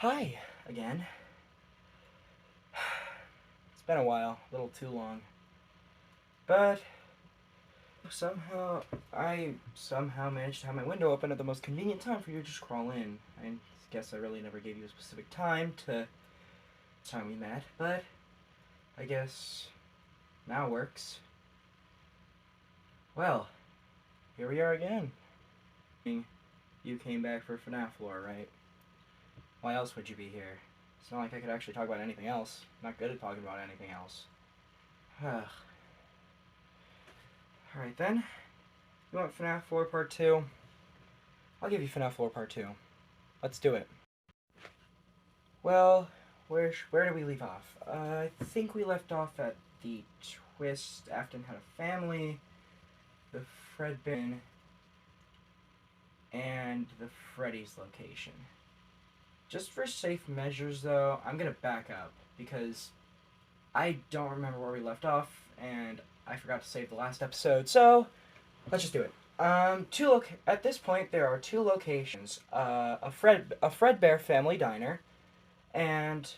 Hi, again. It's been a while, a little too long. But somehow, I somehow managed to have my window open at the most convenient time for you to just crawl in. I guess I really never gave you a specific time we met, but I guess now works. Well, here we are again. You came back for FNaF Lore, right? Why else would you be here? It's not like I could actually talk about anything else. I'm not good at talking about anything else. Alright then. You want FNaF Lore Part 2? I'll give you FNaF Lore Part 2. Let's do it. Well, where did we leave off? I think we left off at the twist. Afton had a family, the Fredbin, and the Freddy's location. Just for safe measures, though, I'm gonna back up because I don't remember where we left off, and I forgot to save the last episode, so let's just do it. At this point, there are two locations: a Fredbear Family Diner, and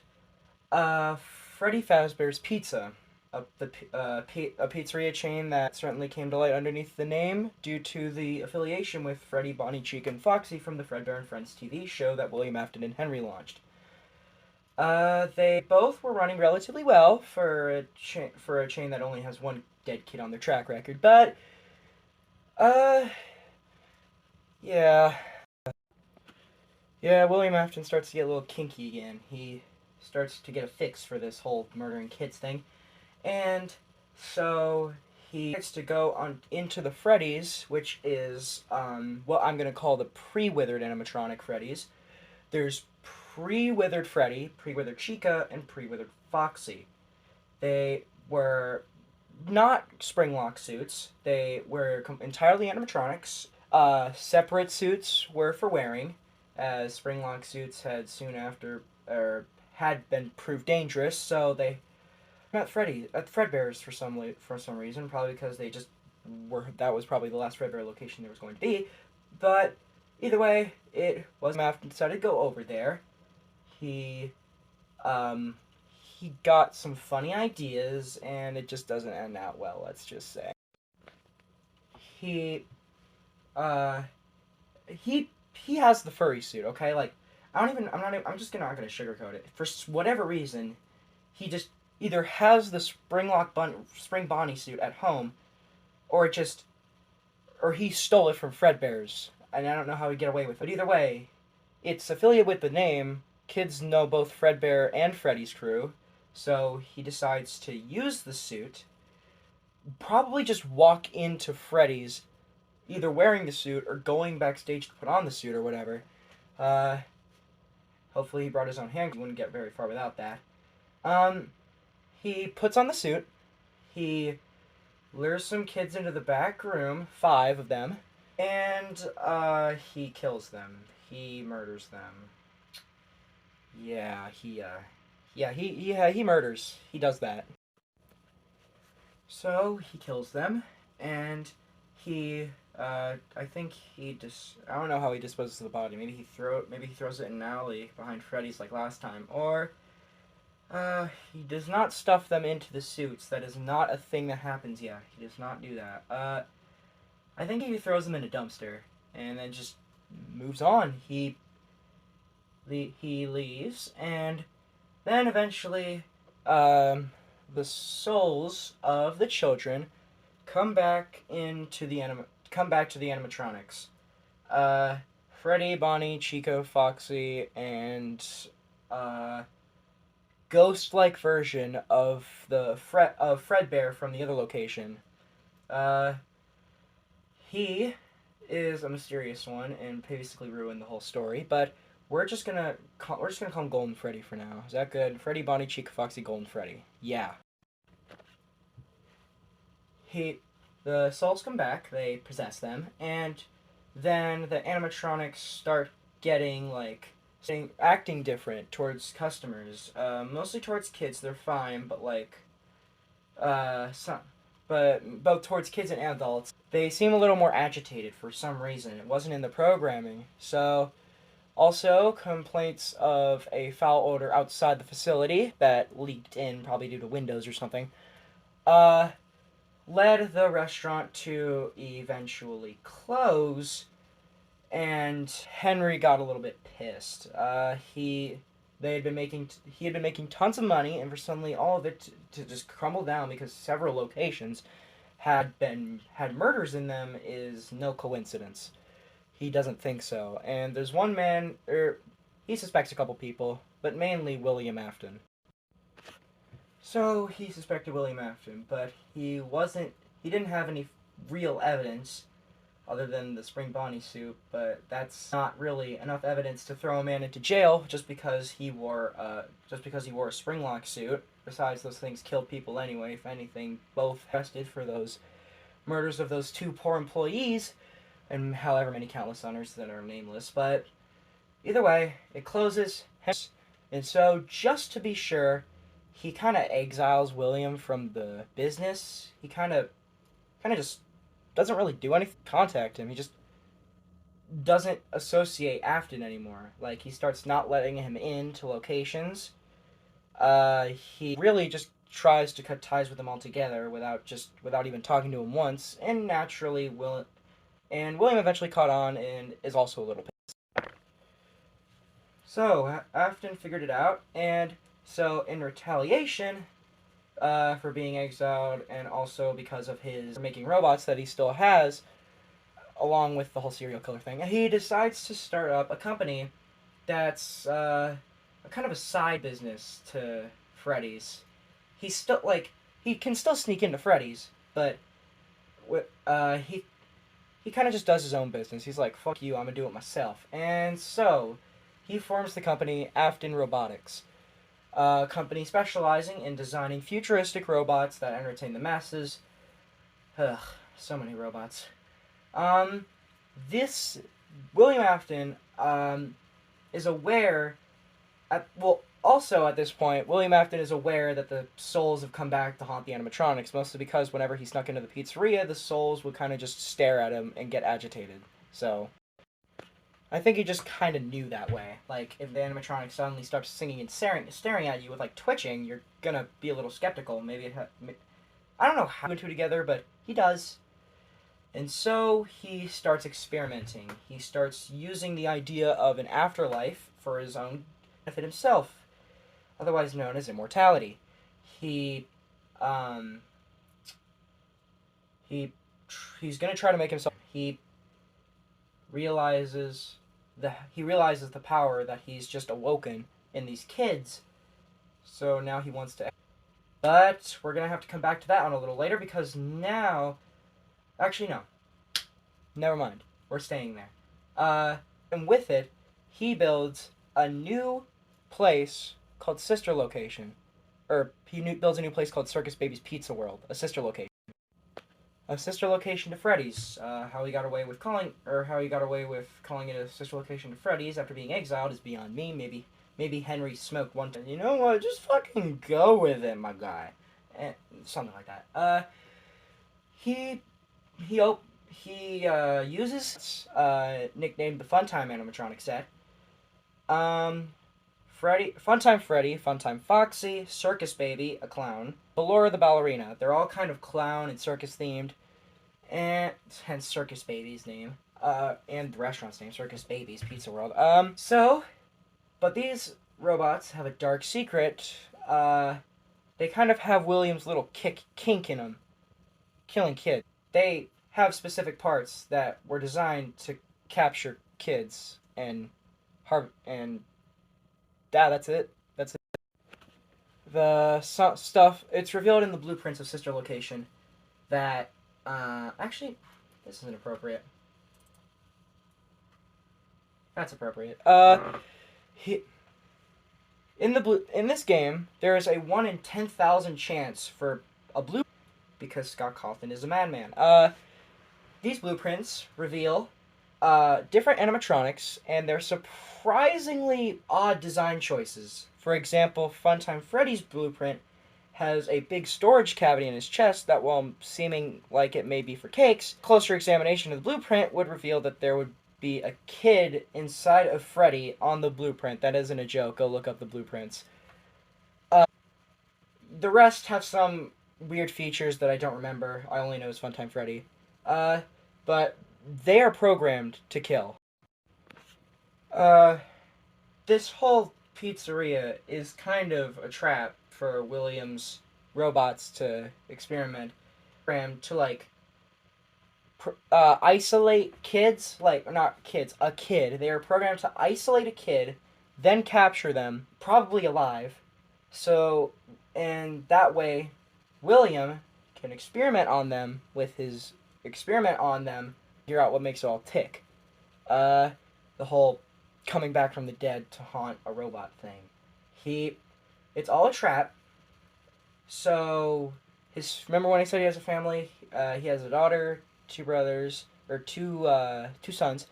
Freddy Fazbear's Pizza, a pizzeria chain that certainly came to light underneath the name due to the affiliation with Freddy, Bonnie, Chica, and Foxy from the Fredbear and Friends TV show that William Afton and Henry launched. They both were running relatively well for a chain that only has one dead kid on their track record, but uh, yeah. Yeah, William Afton starts to get a little kinky again. He starts to get a fix for this whole murdering kids thing. And so he gets to go on into the Freddy's, which is what I'm going to call the pre-withered animatronic Freddy's. There's pre-withered Freddy, pre-withered Chica, and pre-withered Foxy. They were not spring-lock suits. They were entirely animatronics. Separate suits were for wearing, as spring-lock suits had soon after or had been proved dangerous. So they met Freddy at Fredbear's for some reason, probably because they just were. That was probably the last Fredbear location there was going to be. But either way, it was Afton decided to go over there. He um he got some funny ideas, and it just doesn't end out well. Let's just say he uh he has the furry suit. Okay, like I'm just not gonna sugarcoat it. For whatever reason, he just either has the spring Bonnie suit at home, or or he stole it from Fredbear's, and I don't know how he'd get away with it. But either way, it's affiliated with the name. Kids know both Fredbear and Freddy's crew, so he decides to use the suit. Probably just walk into Freddy's, either wearing the suit or going backstage to put on the suit or whatever. Uh, Hopefully he brought his own hand. He wouldn't get very far without that. Um, he puts on the suit. He lures some kids into the back room, 5 of them, and he kills them. He murders them. Yeah, he murders. He does that. So he kills them, and I think I don't know how he disposes of the body. Maybe he throws it in an alley behind Freddy's like last time, or he does not stuff them into the suits. That is not a thing that happens yet. He does not do that. I think he throws them in a dumpster and then just moves on. He leaves, and then eventually, the souls of the children come back to the animatronics. Freddy, Bonnie, Chico, Foxy, and ghost-like version of Fredbear from the other location. Uh, he is a mysterious one and basically ruined the whole story, but we're just gonna call him Golden Freddy for now. Is that good? Freddy, Bonnie, Chica, Foxy, Golden Freddy. Yeah. He, the souls come back. They possess them, and then the animatronics start getting acting different towards customers. Mostly towards kids, they're fine, but both towards kids and adults, they seem a little more agitated for some reason. It wasn't in the programming, so Also, complaints of a foul odor outside the facility that leaked in, probably due to windows or something, uh, led the restaurant to eventually close, and Henry got a little bit pissed. He had been making tons of money, and for suddenly all of it to just crumble down because several locations had murders in them is no coincidence. He doesn't think so, and there's one man, he suspects a couple people, but mainly William Afton. So he suspected William Afton, but he didn't have any real evidence other than the spring Bonnie suit, but that's not really enough evidence to throw a man into jail just because he wore a springlock suit. Besides, those things killed people anyway. If anything, both arrested for those murders of those two poor employees, and however many countless others that are nameless. But either way, it closes, and so just to be sure, he kind of exiles William from the business. He kind of just doesn't really do anything to contact him. He just doesn't associate Afton anymore. Like, he starts not letting him into locations. He really just tries to cut ties with him altogether without even talking to him once. And naturally, William eventually caught on and is also a little pissed. So Afton figured it out, and so in retaliation, for being exiled, and also because of his making robots that he still has, along with the whole serial killer thing, he decides to start up a company that's a kind of a side business to Freddy's. He can still sneak into Freddy's, but he kind of just does his own business. He's like, fuck you, I'm gonna do it myself. And so he forms the company Afton Robotics, a company specializing in designing futuristic robots that entertain the masses. Ugh, so many robots. This William Afton is aware also at this point, William Afton is aware that the souls have come back to haunt the animatronics, mostly because whenever he snuck into the pizzeria, the souls would kind of just stare at him and get agitated. So I think he just kind of knew that way. Like, if the animatronic suddenly starts singing and staring at you with, like, twitching, you're gonna be a little skeptical. I don't know how the two together, but he does. And so he starts experimenting. He starts using the idea of an afterlife for his own benefit himself, otherwise known as immortality. He, um, he's gonna try to make himself. Realizes he realizes the power that he's just awoken in these kids. So now he wants to. But we're gonna have to come back to that one a little later because now, actually no, never mind. We're staying there. And with it, he builds a new place called Sister Location, or builds a new place called Circus Baby's Pizza World, a sister location. A sister location to Freddy's. How he got away with calling it a sister location to Freddy's after being exiled is beyond me. Maybe Henry smoked one time. You know what? Just fucking go with it, my guy. Something like that. He uses nicknamed the Funtime animatronic set. Funtime Freddy, Funtime Foxy, Circus Baby, a clown, Laura the ballerina. They're all kind of clown and circus themed, and hence Circus Baby's name, and the restaurant's name, Circus Baby's Pizza World. But these robots have a dark secret. They kind of have William's little kink in them, killing kids. They have specific parts that were designed to capture kids and that's it. The stuff, it's revealed in the blueprints of Sister Location that, actually, this isn't appropriate. That's appropriate. In this game, there is a 1 in 10,000 chance for a blue, because Scott Cawthon is a madman. These blueprints reveal different animatronics and their surprisingly odd design choices. For example, Funtime Freddy's blueprint has a big storage cavity in his chest that, while seeming like it may be for cakes, closer examination of the blueprint would reveal that there would be a kid inside of Freddy on the blueprint. That isn't a joke. Go look up the blueprints. The rest have some weird features that I don't remember. I only know it's Funtime Freddy. But they are programmed to kill. This whole pizzeria is kind of a trap for William's robots to experiment. Programmed to, like, isolate kids, like, not kids, a kid. They are programmed to isolate a kid, then capture them, probably alive. So, and that way, William can experiment on them, figure out what makes it all tick. The whole coming back from the dead to haunt a robot thing. It's all a trap. So, remember when I said he has a family? He has a daughter, two brothers, or two sons,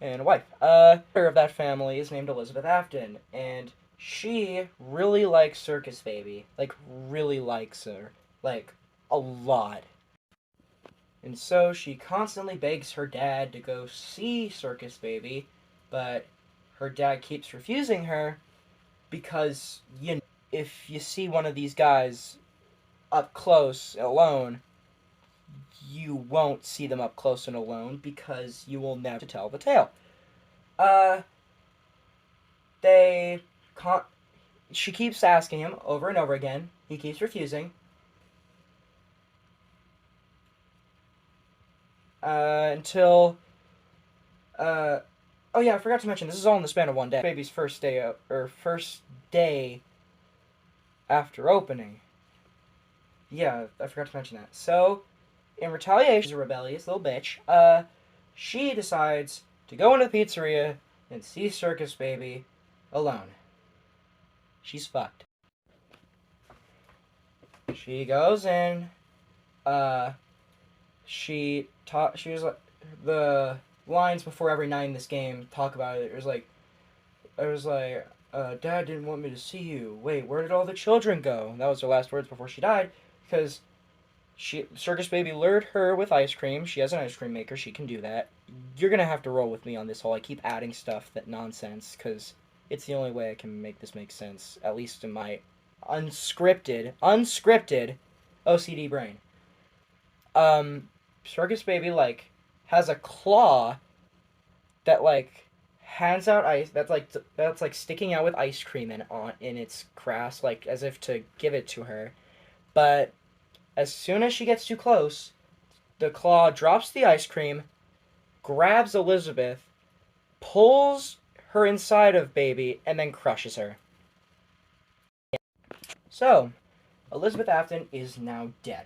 and a wife. Of that family is named Elizabeth Afton, and she really likes Circus Baby. Like, really likes her. Like, a lot. And so she constantly begs her dad to go see Circus Baby, but her dad keeps refusing her because, if you see one of these guys up close alone, you won't see them up close and alone because you will never tell the tale. She keeps asking him over and over again. He keeps refusing. Until, oh yeah, I forgot to mention, this is all in the span of one day. Baby's first day after opening. Yeah, I forgot to mention that. So, in retaliation, she's a rebellious little bitch. She decides to go into the pizzeria and see Circus Baby alone. She's fucked. She goes in. She was like, the lines before every night in this game talk about it. It was like, Dad didn't want me to see you. Wait, where did all the children go? That was her last words before she died, because Circus Baby lured her with ice cream. She has an ice cream maker. She can do that. You're gonna have to roll with me on this whole. I keep adding stuff that nonsense because it's the only way I can make this make sense, at least in my unscripted OCD brain. Circus Baby, like, has a claw that, like, hands out ice, that's like sticking out with ice cream in its crest, like, as if to give it to her. But as soon as she gets too close, the claw drops the ice cream, grabs Elizabeth, pulls her inside of Baby, and then crushes her. So, Elizabeth Afton is now dead.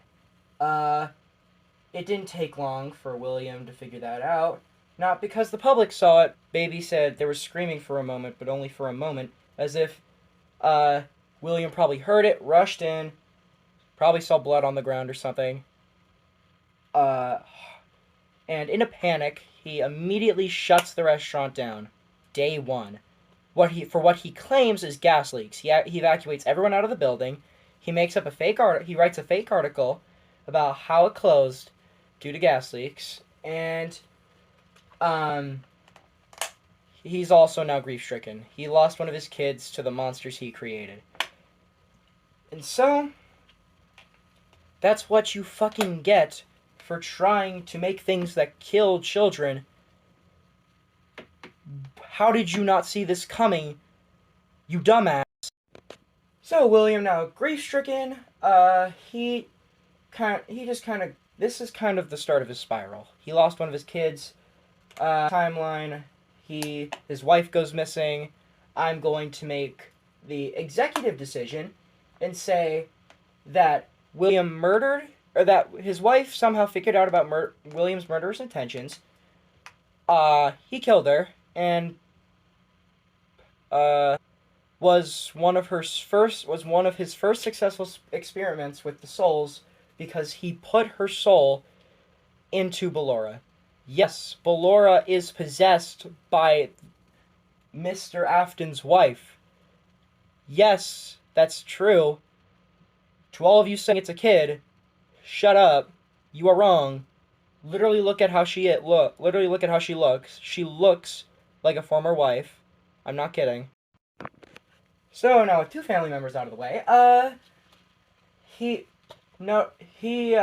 It didn't take long for William to figure that out. Not because the public saw it. Baby said there was screaming for a moment, but only for a moment, as if William probably heard it, rushed in, probably saw blood on the ground or something. And in a panic, he immediately shuts the restaurant down. Day one. What he claims is gas leaks. He evacuates everyone out of the building. He makes up he writes a fake article about how it closed due to gas leaks, and he's also now grief-stricken. He lost one of his kids to the monsters he created. And so, that's what you fucking get for trying to make things that kill children. How did you not see this coming, you dumbass? So, William, now grief-stricken, this is kind of the start of his spiral. He lost one of his kids. Timeline. His wife goes missing. I'm going to make the executive decision and say that William murdered, or that his wife somehow figured out about William's murderous intentions. He killed her, and was one of his first successful experiments with the souls, because he put her soul into Ballora. Yes, Ballora is possessed by Mr. Afton's wife. Yes, that's true. To all of you saying it's a kid, shut up. You are wrong. Literally look at how she literally look at how she looks. She looks like a former wife. I'm not kidding. So now with two family members out of the way, he no he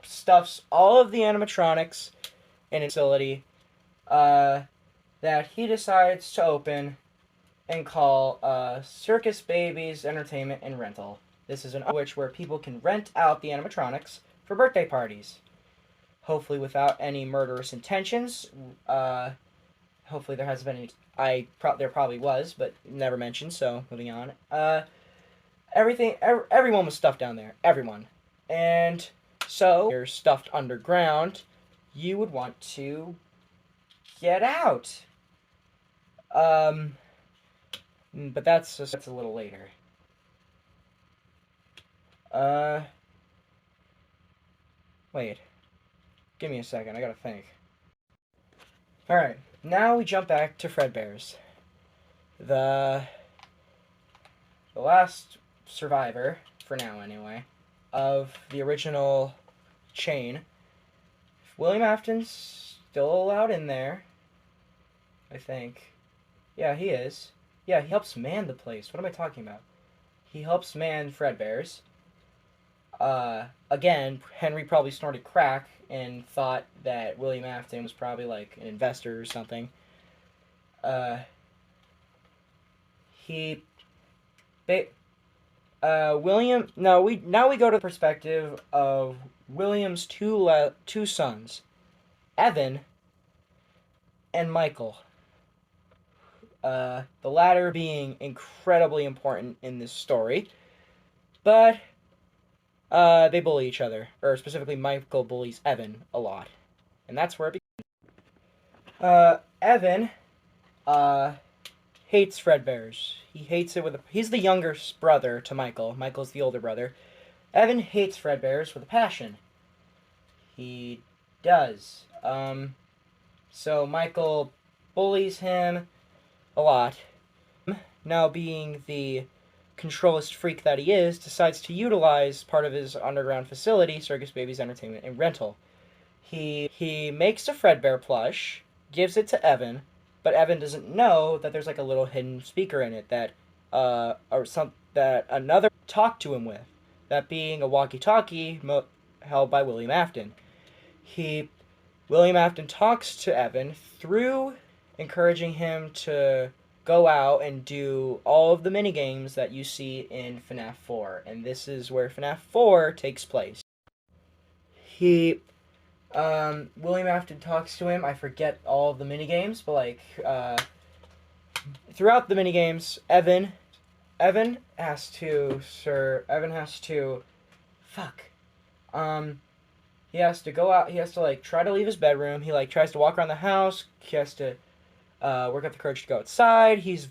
stuffs all of the animatronics in a facility that he decides to open and call Circus Babies Entertainment and Rental. This is an which where people can rent out the animatronics for birthday parties. Hopefully without any murderous intentions. Hopefully there hasn't been any. There probably was, but never mentioned. So moving on. Everyone was stuffed down there. Everyone, and so you're stuffed underground. You would want to get out. But that's a little later. Wait. Give me a second. I gotta think. All right. Now we jump back to Fredbear's. The last survivor, for now anyway, of the original chain. William Afton's still allowed in there, I think. Yeah, he is. Yeah, he helps man the place. What am I talking about? He helps man Fredbear's. Again, Henry probably snorted crack and thought that William Afton was probably like an investor or something. He William. No, we go to the perspective of William's two sons, Evan and Michael. The latter being incredibly important in this story, but they bully each other, or specifically Michael bullies Evan a lot, and that's where it begins. Evan hates Fredbear's. He hates it he's the younger brother to Michael. Michael's the older brother. Evan hates Fredbear's with a passion. He does. So Michael bullies him a lot. Now being the controlist freak that he is, decides to utilize part of his underground facility, Circus Babies Entertainment and Rental. He makes a Fredbear plush, gives it to Evan, but Evan doesn't know that there's like a little hidden speaker in it that that another talked to him with. That being a walkie-talkie held by William Afton. William Afton talks to Evan through encouraging him to go out and do all of the minigames that you see in FNaF 4. And this is where FNaF 4 takes place. William Afton talks to him. I forget all of the minigames, but like, throughout the minigames, Evan has to, he has to go out, he has to, like, try to leave his bedroom, he, like, tries to walk around the house, he has to, work up the courage to go outside, he's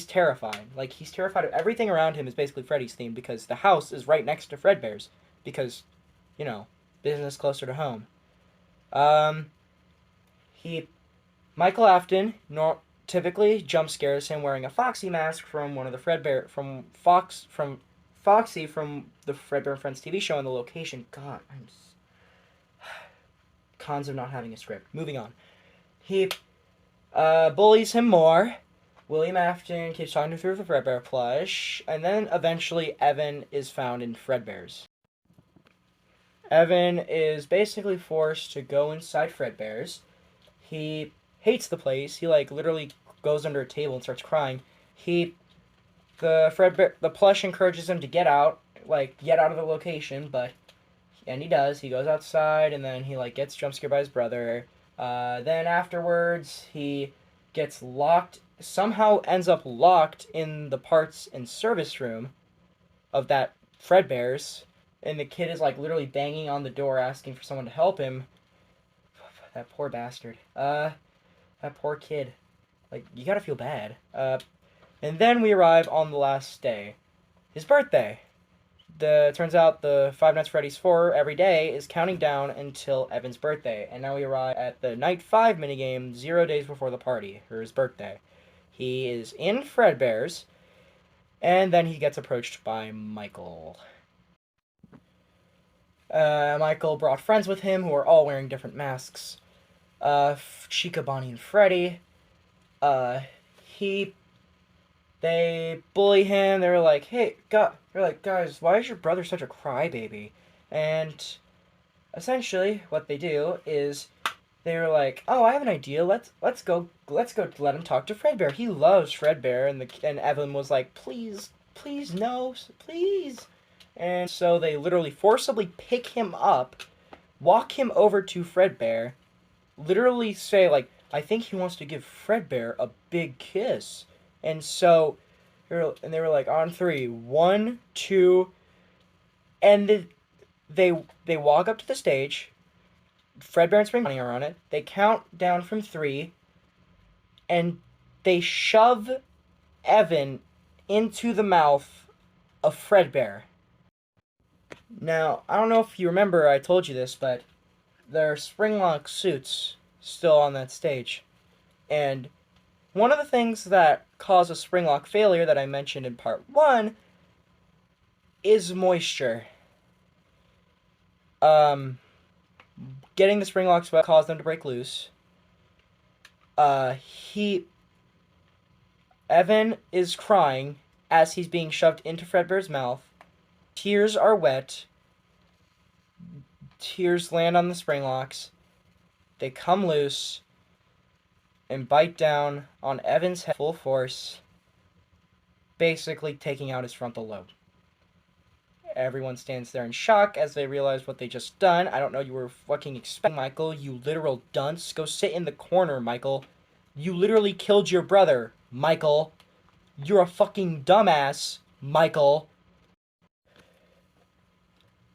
terrified. Like, he's terrified of everything around him is basically Freddy's themed, because the house is right next to Fredbear's, because, you know, business closer to home. Michael Afton typically jump scares him wearing a Foxy mask from one of the Foxy from the Fredbear and Friends TV show, and the location. God, cons of not having a script. Moving on. He bullies him more. William Afton keeps talking him through the Fredbear plush, and then eventually Evan is found in Fredbear's. Evan is basically forced to go inside Fredbear's. He hates the place. He, like, literally goes under a table and starts crying. The plush encourages him to get out of the location, and he does. He goes outside, and then he, like, gets jump scared by his brother. Then afterwards, he gets locked, somehow ends up locked in the parts and service room of that Fredbear's, and the kid is, like, literally banging on the door asking for someone to help him. That poor bastard. That poor kid. Like, you gotta feel bad. And then we arrive on the last day. His birthday. Turns out the Five Nights at Freddy's 4 every day is counting down until Evan's birthday. And now we arrive at the Night 5 minigame 0 days before the party, or his birthday. He is in Fredbear's, and then he gets approached by Michael. Michael brought friends with him who are all wearing different masks. Chica, Bonnie, and Freddy. Uh, he They bully him. They're like, "Hey, they're like, guys, why is your brother such a crybaby?" And essentially, what they do is they're like, "Oh, I have an idea. Let's go let him talk to Fredbear. He loves Fredbear." And Evan was like, "Please, please, no, please." And so they literally forcibly pick him up, walk him over to Fredbear, literally say like, "I think he wants to give Fredbear a big kiss." And so, they were like, on three, one, two, and they walk up to the stage. Fredbear and Spring Bonnie are on it. They count down from three, and they shove Evan into the mouth of Fredbear. Now, I don't know if you remember I told you this, but there are Springlock suits still on that stage. And one of the things that cause a Springlock failure that I mentioned in part 1 is moisture. Getting the Springlocks wet caused them to break loose. Evan is crying as he's being shoved into Fredbear's mouth. Tears are wet. Tears land on the Springlocks. They come loose and bite down on Evan's head full force, basically taking out his frontal lobe. Everyone stands there in shock as they realize what they just done. I don't know you were fucking expecting, Michael, you literal dunce. Go sit in the corner, Michael. You literally killed your brother, Michael. You're a fucking dumbass, Michael.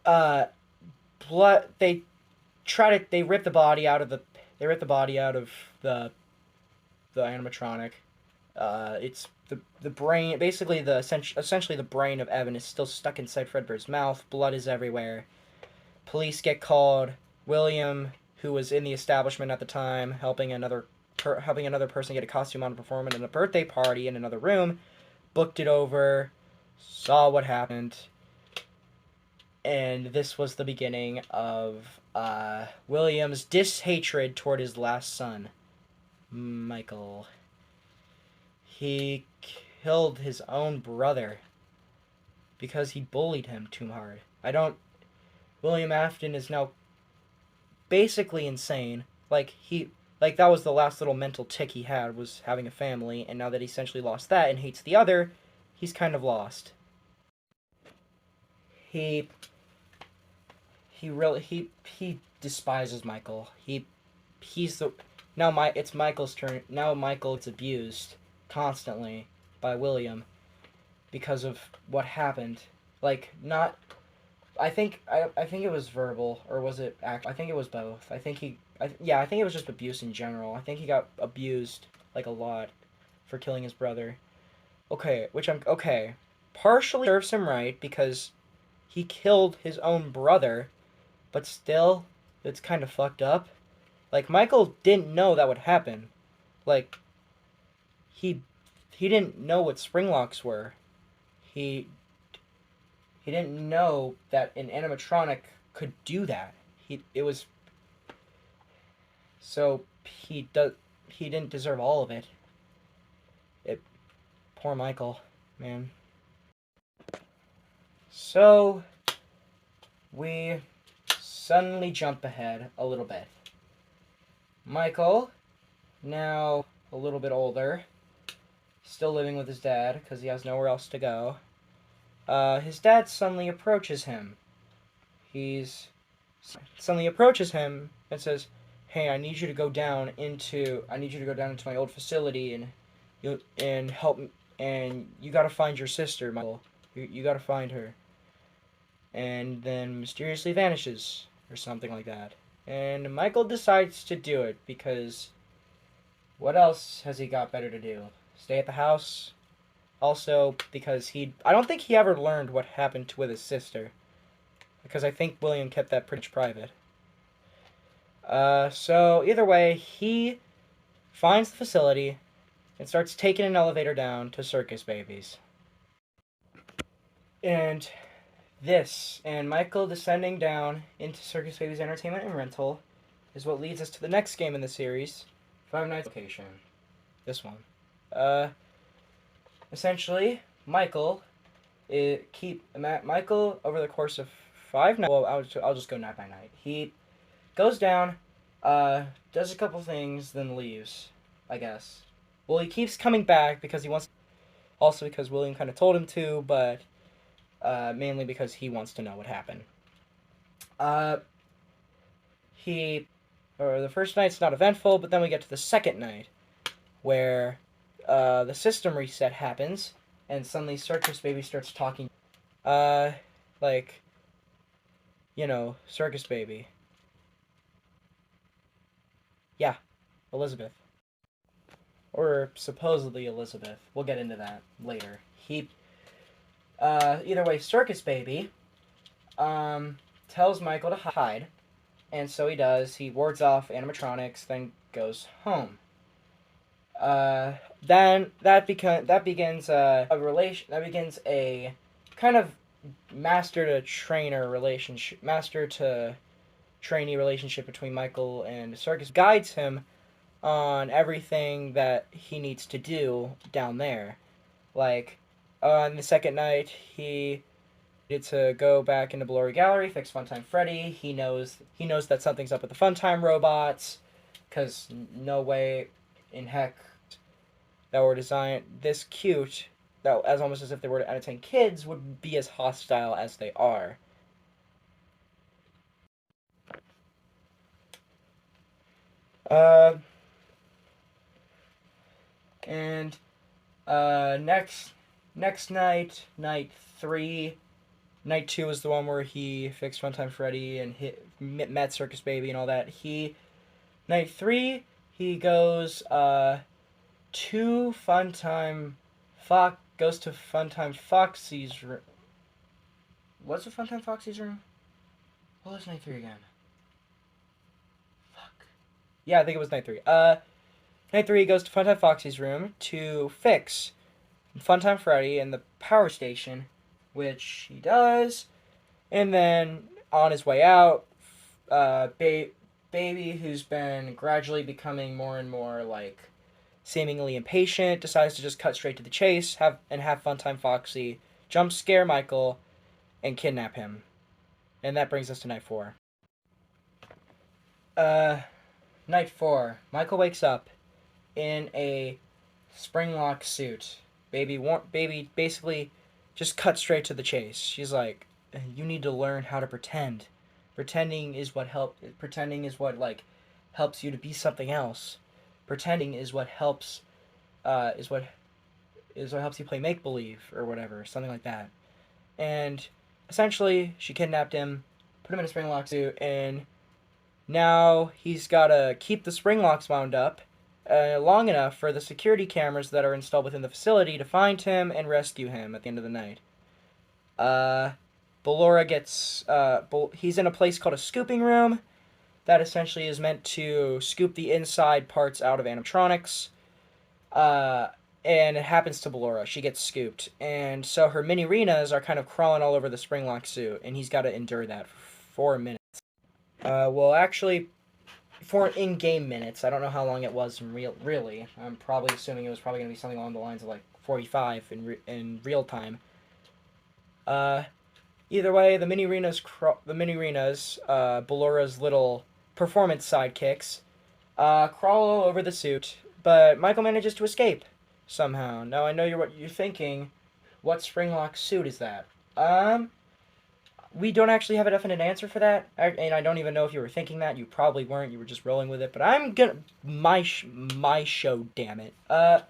They rip the body out of the animatronic. It's the brain, basically essentially the brain of Evan is still stuck inside Fredbear's mouth. Blood is everywhere. Police get called. William, who was in the establishment at the time, helping another person get a costume on performance in a birthday party in another room, booked it over, saw what happened, and this was the beginning of William's dishatred toward his last son, Michael. He killed his own brother because he bullied him too hard. William Afton is now basically insane. Like that was the last little mental tick he had, was having a family, and now that he essentially lost that and hates the other, he's kind of lost. He despises Michael. It's Michael's turn. Now Michael gets abused constantly by William because of what happened. I think it was verbal, or was it act? I think it was both. I think it was just abuse in general. I think he got abused like a lot for killing his brother. Okay. Partially serves him right because he killed his own brother, but still, it's kind of fucked up. Like, Michael didn't know that would happen. Like, he didn't know what Springlocks were. He didn't know that an animatronic could do that. He didn't deserve all of it. Poor Michael, man. So we suddenly jump ahead a little bit. Michael, now a little bit older, still living with his dad because he has nowhere else to go. His dad suddenly approaches him. Suddenly approaches him and says, "Hey, I need you to go down into my old facility and help, and you gotta find your sister, Michael. You gotta find her." And then mysteriously vanishes or something like that. And Michael decides to do it because what else has he got better to do? Stay at the house? Also, because I don't think he ever learned what happened with his sister. Because I think William kept that pretty private. So, either way, he finds the facility and starts taking an elevator down to Circus Babies. And This and Michael descending down into Circus Baby's entertainment and rental is what leads us to the next game in the series, Five Nights at Location. This one. Essentially, Michael Michael over the course of 5 nights. Well, I'll just go night by night. He goes down, does a couple things, then leaves. I guess. Well, he keeps coming back because he wants. Also because William kind of told him to, but mainly because he wants to know what happened. The first night's not eventful, but then we get to the second night, where the system reset happens, and suddenly Circus Baby starts talking. Circus Baby. Yeah, Elizabeth. Or supposedly Elizabeth. We'll get into that later. Either way, Circus Baby, tells Michael to hide, and so he does. He wards off animatronics, then goes home. Then that begins a kind of master to trainee relationship between Michael and Circus. Guides him on everything that he needs to do down there. Like, on the second night, he needed to go back into Glory Gallery, fix Funtime Freddy. He knows that something's up with the Funtime robots, because no way in heck that were designed this cute, that as almost as if they were to entertain kids, would be as hostile as they are. Next night, night 3, night 2 is the one where he fixed Funtime Freddy and met Circus Baby and all that. Night 3, he goes to Funtime Foxy's room. What's the Funtime Foxy's room? What was night 3 again? Fuck. Yeah, I think it was night 3. Night 3, he goes to Funtime Foxy's room to fix Funtime Freddy and the power station, which he does. And then, on his way out, Baby, who's been gradually becoming more and more, seemingly impatient, decides to just cut straight to the chase, have Funtime Foxy jump scare Michael and kidnap him. And that brings us to night 4. Night 4. Michael wakes up in a spring-lock suit. Baby basically just cut straight to the chase. She's like, you need to learn how to pretend. Pretending is what helps you to be something else. Pretending is what helps helps you play make believe or whatever, something like that. And essentially, she kidnapped him, put him in a spring lock suit, and now he's gotta keep the spring locks wound up long enough for the security cameras that are installed within the facility to find him and rescue him at the end of the night. Ballora gets he's in a place called a scooping room that essentially is meant to scoop the inside parts out of animatronics. And it happens to Ballora. She gets scooped. And so her mini-renas are kind of crawling all over the spring-lock suit, and he's got to endure that for 4 minutes. Actually, for in-game minutes. I don't know how long it was really. I'm probably assuming it was probably going to be something along the lines of 45 in real time. Either way, the mini-renas, Ballora's little performance sidekicks, crawl all over the suit, but Michael manages to escape somehow. Now I know what you're thinking. What spring-lock suit is that? We don't actually have a definite answer for that, and I don't even know if you were thinking that. You probably weren't. You were just rolling with it. But I'm gonna my show, damn it. The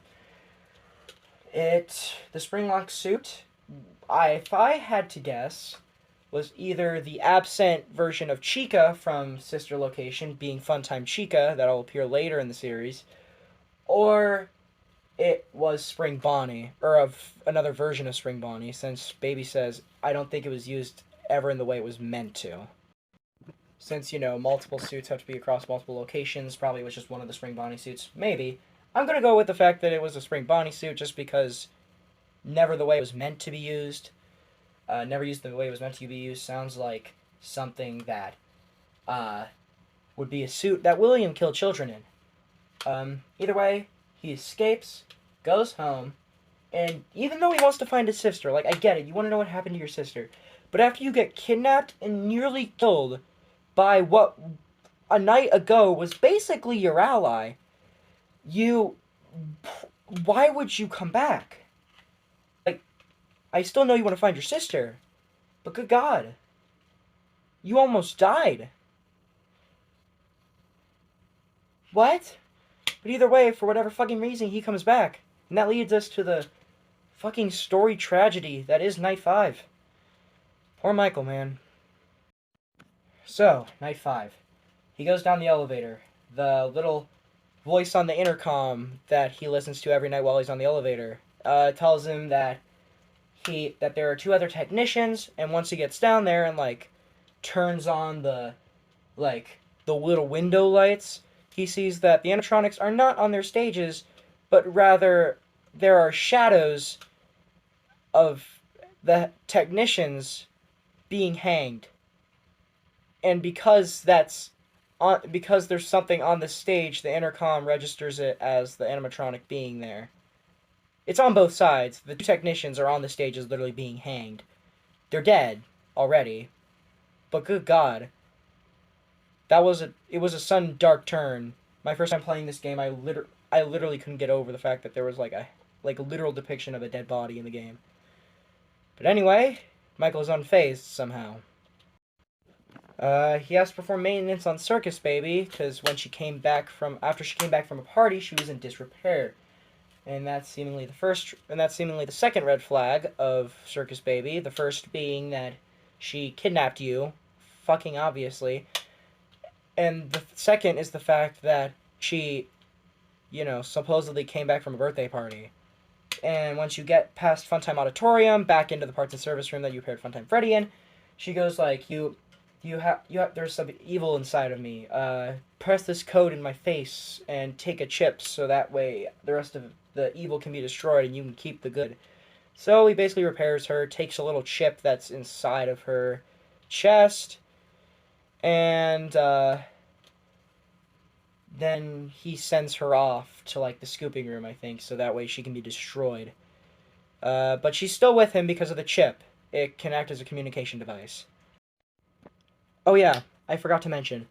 spring-lock suit. If I had to guess, was either the absent version of Chica from Sister Location, being Funtime Chica, that'll appear later in the series, or it was Spring Bonnie, or of another version of Spring Bonnie, since Baby says, I don't think it was used ever in the way it was meant to. Since, multiple suits have to be across multiple locations, probably it was just one of the Spring Bonnie suits. Maybe. I'm gonna go with the fact that it was a Spring Bonnie suit, just because never the way it was meant to be used. never used the way it was meant to be used, sounds like something that would be a suit that William killed children in. Either way, he escapes, goes home, and even though he wants to find his sister, like, I get it, you want to know what happened to your sister, but after you get kidnapped and nearly killed by what a night ago was basically your ally, why would you come back? Like, I still know you want to find your sister, but good God, you almost died. What? But either way, for whatever fucking reason, he comes back. And that leads us to the fucking story tragedy that is Night 5. Poor Michael, man. So, Night 5. He goes down the elevator. The little voice on the intercom that he listens to every night while he's on the elevator tells him that there are two other technicians, and once he gets down there and, like, turns on the little window lights, he sees that the animatronics are not on their stages, but rather there are shadows of the technicians being hanged. And because there's something on the stage, the intercom registers it as the animatronic being there. It's on both sides. The two technicians are on the stages literally being hanged. They're dead already. But good God. It was a sudden dark turn. My first time playing this game, I literally couldn't get over the fact that there was a literal depiction of a dead body in the game. But anyway, Michael is unfazed somehow. He has to perform maintenance on Circus Baby because after she came back from a party, she was in disrepair, and that's seemingly the second red flag of Circus Baby. The first being that she kidnapped you, fucking obviously, and the second is the fact that she, supposedly came back from a birthday party. And once you get past Funtime Auditorium, back into the parts and service room that you paired Funtime Freddy in, she goes like, there's some evil inside of me. Press this code in my face and take a chip so that way the rest of the evil can be destroyed and you can keep the good. So he basically repairs her, takes a little chip that's inside of her chest, and then he sends her off to the scooping room, I think, so that way she can be destroyed. But she's still with him because of the chip. It can act as a communication device. Oh yeah, I forgot to mention.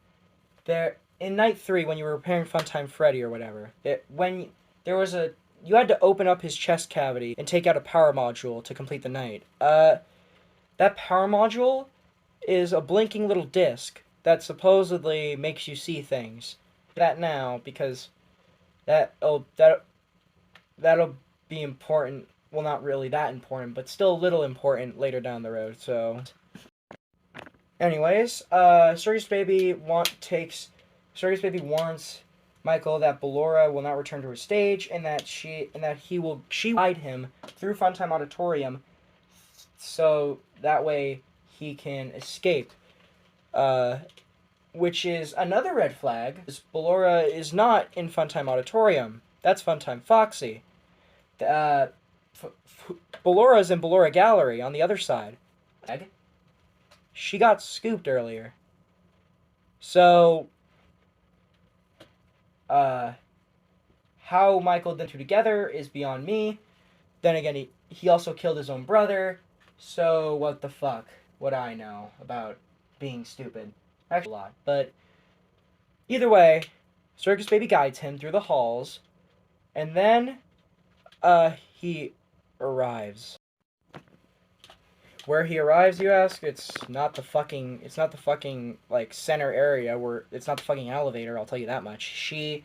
In Night 3, when you were repairing Funtime Freddy or whatever, you had to open up his chest cavity and take out a power module to complete the night. That power module is a blinking little disc that supposedly makes you see things. That now, because that'll be important. Well, not really that important, but still a little important later down the road. So, anyways, Circus Baby warns Michael that Ballora will not return to her stage, and that she will guide him through Funtime Auditorium, so that way he can escape. Which is another red flag. Ballora is not in Funtime Auditorium. That's Funtime Foxy. Ballora is in Ballora Gallery on the other side. She got scooped earlier. So, how Michael did the two together is beyond me. Then again, he also killed his own brother. So, what the fuck would I know about being stupid? Actually, a lot. But either way, Circus Baby guides him through the halls, and then he arrives. Where he arrives, you ask? It's not the fucking center area it's not the fucking elevator, I'll tell you that much. He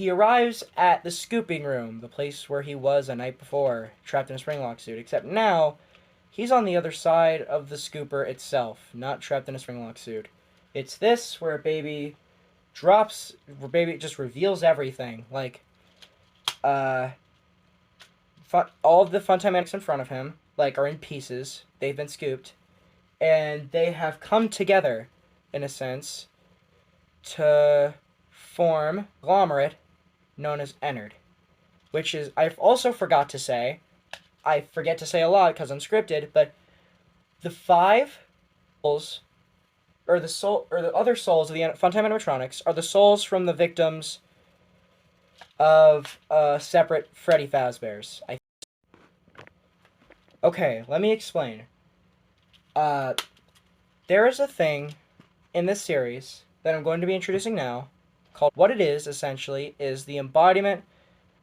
arrives at the scooping room, the place where he was a night before, trapped in a springlock suit, except now he's on the other side of the scooper itself, not trapped in a springlock suit. It's this where Baby just reveals everything. All of the Funtime X in front of him, are in pieces. They've been scooped. And they have come together, in a sense, to form a conglomerate known as Ennard. Which is, I also forgot to say, I forget to say a lot because I'm scripted, but the 5 souls, or the other souls of the Funtime animatronics are the souls from the victims of separate Freddy Fazbears. Okay, let me explain. There is a thing in this series that I'm going to be introducing now called, what it is essentially is the embodiment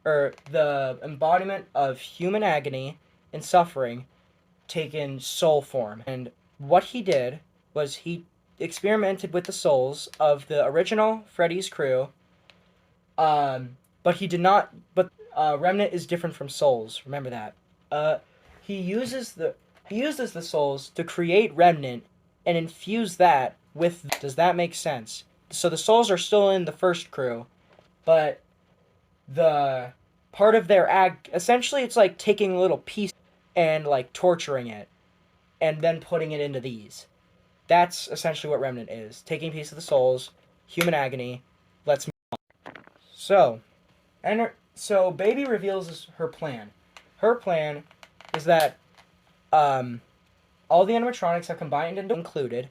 of human agony and suffering taken soul form. And what he did was he experimented with the souls of the original Freddy's crew, but he did not. But Remnant is different from souls. Remember that. He uses the souls to create Remnant and infuse that with. Does that make sense? So the souls are still in the first crew, but the part of their essentially it's like taking a little piece and like torturing it and then putting it into these. That's essentially what Remnant is. Taking a piece of the souls, human agony. Let's move on. So Baby reveals her plan. Her plan is that all the animatronics have combined into included.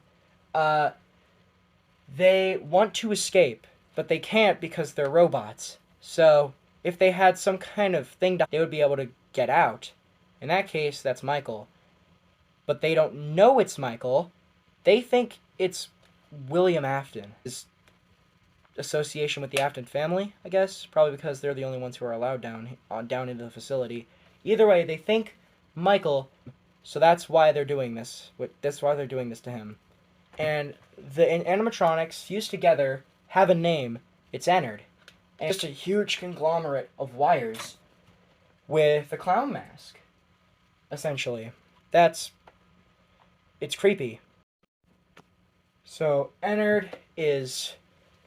They want to escape, but they can't because they're robots. So if they had some kind of thing, they would be able to get out. In that case, that's Michael. But they don't know it's Michael. They think it's William Afton. His association with the Afton family, I guess. Probably because they're the only ones who are allowed down into the facility. Either way, they think Michael, so that's why they're doing this. That's why they're doing this to him. And the animatronics fused together have a name. It's Ennard. And it's just a huge conglomerate of wires with a clown mask, essentially. It's creepy. So Ennard is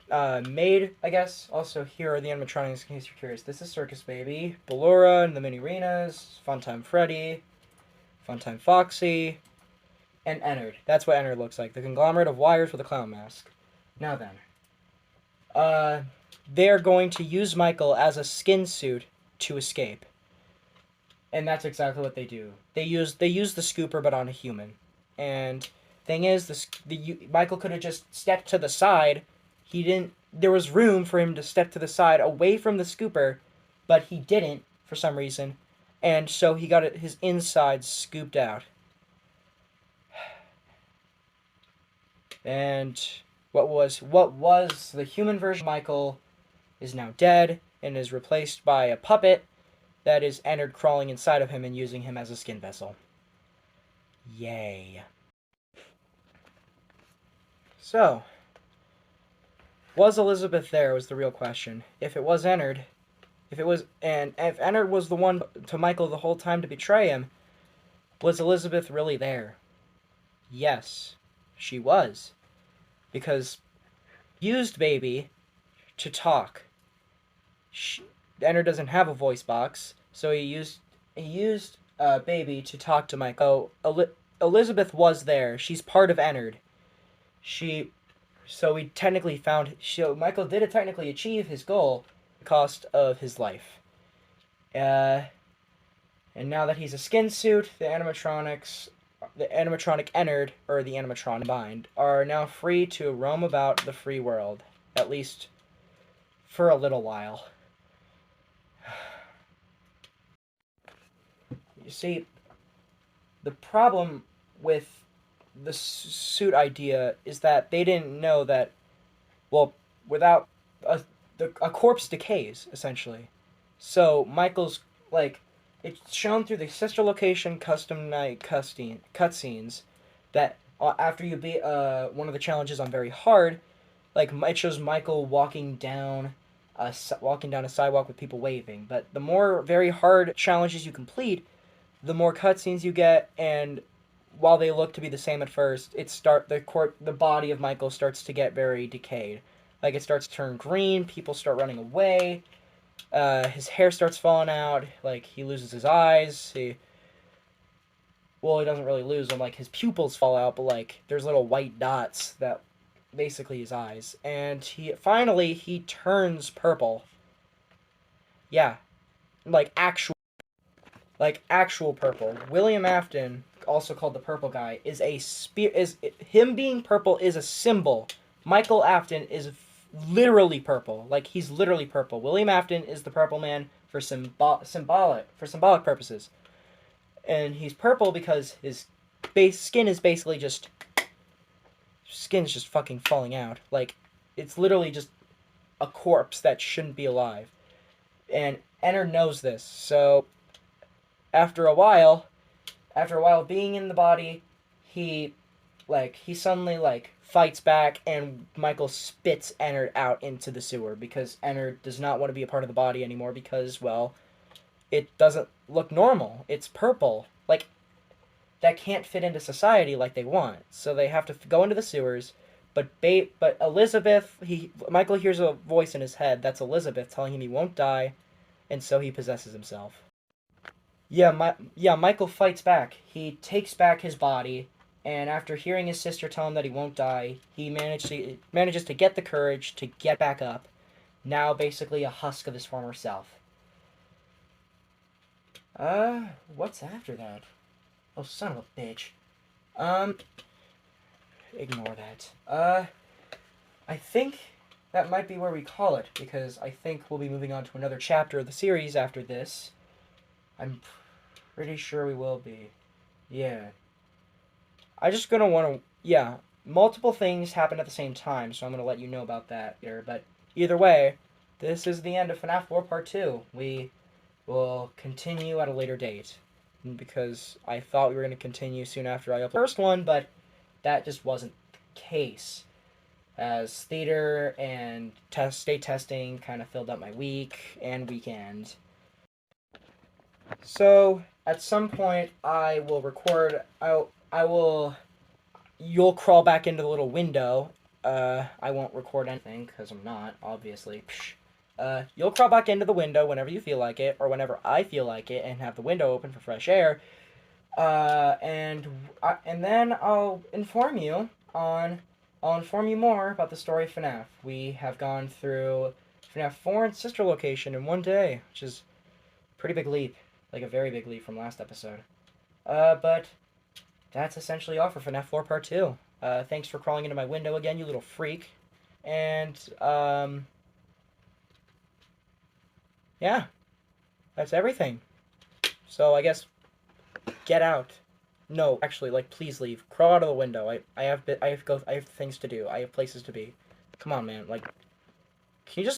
made, I guess. Also, here are the animatronics in case you're curious. This is Circus Baby, Ballora and the Mini Arenas, Funtime Freddy, Funtime Foxy, and Ennard. That's what Ennard looks like. The conglomerate of wires with a clown mask. Now then. They're going to use Michael as a skin suit to escape. And that's exactly what they do. They use the scooper, but on a human. And thing is, Michael could have just stepped to the side. He didn't. There was room for him to step to the side away from the scooper, but he didn't for some reason, and so he got his insides scooped out. And what was the human version of Michael is now dead and is replaced by a puppet that is Ennard crawling inside of him and using him as a skin vessel. Yay. So, was Elizabeth there was the real question. If it was Ennard, if Ennard was the one to Michael the whole time to betray him, was Elizabeth really there? Yes, she was. Because used Baby to talk. Ennard doesn't have a voice box, so he used Baby to talk to Michael. Elizabeth was there. She's part of Ennard. So we technically Michael did technically achieve his goal at the cost of his life. And now that he's a skin suit, the animatronic Ennard, or the animatron combined, are now free to roam about the free world. At least for a little while. You see, the problem with the suit idea is that they didn't know that, without a corpse decays, essentially. So Michael's, it's shown through the sister location custom night cutscenes that after you beat one of the challenges on very hard, it shows Michael walking down a sidewalk with people waving. But the more very hard challenges you complete, the more cutscenes you get, and while they look to be the same at first, the body of Michael starts to get very decayed. It starts to turn green, people start running away, his hair starts falling out, he loses his eyes, he doesn't really lose them, his pupils fall out, but there's little white dots that basically his eyes, and he turns purple. Yeah, actual purple. William Afton also called the purple guy, is him being purple is a symbol. Michael Afton is literally purple. Like, he's literally purple. William Afton is the purple man for symbolic purposes. And he's purple because his skin is basically just skin's just fucking falling out. Like, it's literally just a corpse that shouldn't be alive. And Ennard knows this. So after a while being in the body, he suddenly fights back, and Michael spits Ennard out into the sewer because Ennard does not want to be a part of the body anymore because, well, it doesn't look normal. It's purple. Like, that can't fit into society like they want. So they have to go into the sewers. But Elizabeth, Michael hears a voice in his head. That's Elizabeth telling him he won't die, and so he possesses himself. Michael fights back. He takes back his body, and after hearing his sister tell him that he won't die, he manages to get the courage to get back up. Now basically a husk of his former self. What's after that? Oh, son of a bitch. Ignore that. I think that might be where we call it, because I think we'll be moving on to another chapter of the series after this. I'm pretty sure we will be. Yeah. I just gonna want to... Yeah, multiple things happen at the same time, so I'm gonna let you know about that here. But either way, this is the end of FNaF Lore Part 2. We will continue at a later date, because I thought we were going to continue soon after I upload the first one, but that just wasn't the case, as theater and state testing kind of filled up my week and weekend. So at some point I will record. You'll crawl back into the little window. I won't record anything because I'm not, obviously. You'll crawl back into the window whenever you feel like it, or whenever I feel like it, and have the window open for fresh air. And then I'll inform you more about the story of FNaF. We have gone through FNaF 4 and Sister Location in one day, which is a pretty big leap. Like a very big leap from last episode. But that's essentially all for FNaF Lore Part 2. Thanks for crawling into my window again, you little freak. And, yeah. That's everything. So I guess get out. No, actually, please leave. Crawl out of the window. I have things to do. I have places to be. Come on, man. Can you just